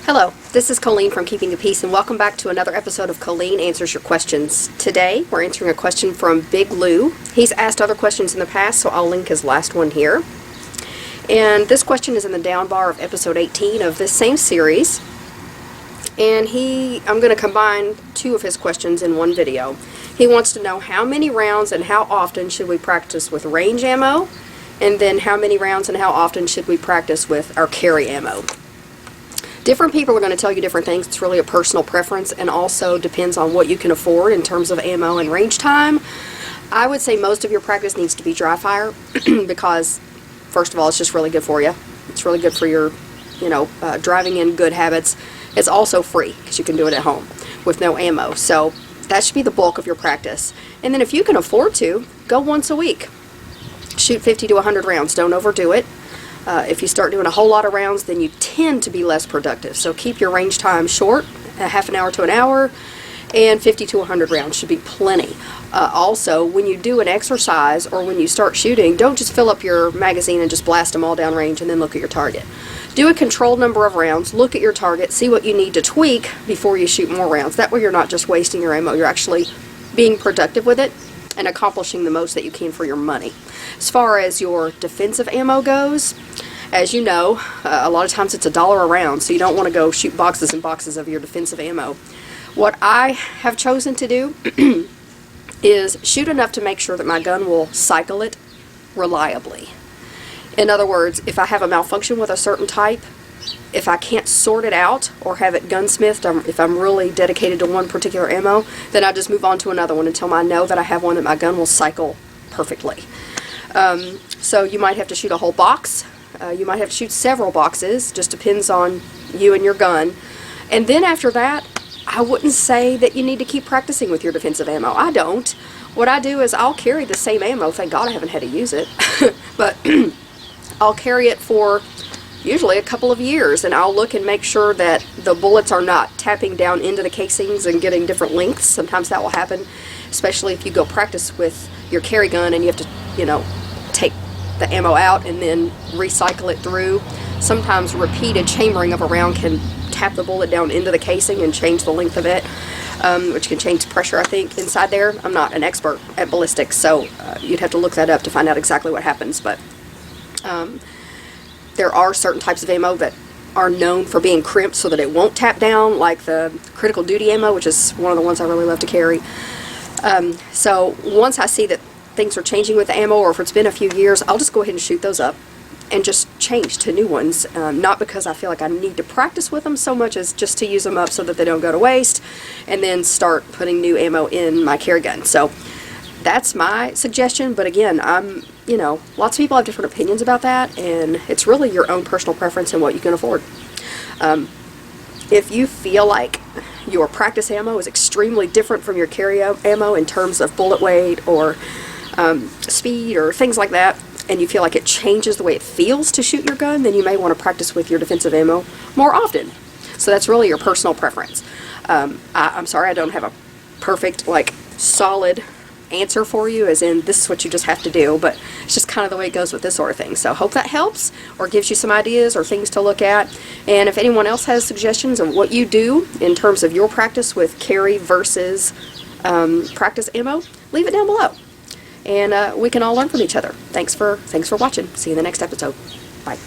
Hello, this is Colleen from Keeping the Peace, and welcome back to another episode of Colleen Answers Your Questions. Today, we're answering a question from Big Lou. He's asked other questions in the past, so I'll link his last one here. And this question is in the down bar of episode 18 of this same series. And I'm going to combine two of his questions in one video. He wants to know how many rounds and how often should we practice with range ammo, and then how many rounds and how often should we practice with our carry ammo. Different people are going to tell you different things. It's really a personal preference, and also depends on what you can afford in terms of ammo and range time. I would say most of your practice needs to be dry fire because, first of all, it's just really good for you. It's really good for your, driving in good habits. It's also free because you can do it at home with no ammo. So that should be the bulk of your practice. And then if you can afford to, go once a week. Shoot 50 to 100 rounds. Don't overdo it. If you start doing a whole lot of rounds, then you tend to be less productive. So keep your range time short, a half an hour to an hour, and 50 to 100 rounds should be plenty. Also, when you do an exercise or when you start shooting, don't just fill up your magazine and just blast them all down range and then look at your target. Do a controlled number of rounds, look at your target, see what you need to tweak before you shoot more rounds. That way you're not just wasting your ammo, you're actually being productive with it and accomplishing the most that you can for your money. As far as your defensive ammo goes, as you know, a lot of times it's $1 a round, so you don't want to go shoot boxes and boxes of your defensive ammo. What I have chosen to do is shoot enough to make sure that my gun will cycle it reliably. In other words, if I have a malfunction with a certain type, if I can't sort it out or have it gunsmithed, if I'm really dedicated to one particular ammo, then I just move on to another one until I know that I have one that my gun will cycle perfectly. So you might have to shoot a whole box. You might have to shoot several boxes. Just depends on you and your gun. And then after that, I wouldn't say that you need to keep practicing with your defensive ammo. I don't. What I do is I'll carry the same ammo. Thank God I haven't had to use it. But I'll carry it for usually a couple of years, and I'll look and make sure that the bullets are not tapping down into the casings and getting different lengths. Sometimes that will happen, especially if you go practice with your carry gun and you have to, take the ammo out and then recycle it through. Sometimes repeated chambering of a round can tap the bullet down into the casing and change the length of it, which can change pressure, I think, inside there. I'm not an expert at ballistics, so you'd have to look that up to find out exactly what happens, but there are certain types of ammo that are known for being crimped so that it won't tap down, like the critical duty ammo, which is one of the ones I really love to carry. So once I see that things are changing with the ammo, or if it's been a few years, I'll just go ahead and shoot those up and just change to new ones. Not because I feel like I need to practice with them so much as just to use them up so that they don't go to waste, and then start putting new ammo in my carry gun. So that's my suggestion, but again, lots of people have different opinions about that, and it's really your own personal preference and what you can afford. If you feel like your practice ammo is extremely different from your carry ammo in terms of bullet weight or speed or things like that, and you feel like it changes the way it feels to shoot your gun, then you may want to practice with your defensive ammo more often. So that's really your personal preference. I'm sorry I don't have a perfect, solid answer for you, as in this is what you just have to do, but it's just kind of the way it goes with this sort of thing. So hope that helps or gives you some ideas or things to look at. And if anyone else has suggestions of what you do in terms of your practice with carry versus practice ammo, leave it down below, and we can all learn from each other. Thanks for watching. See you in the next episode. Bye.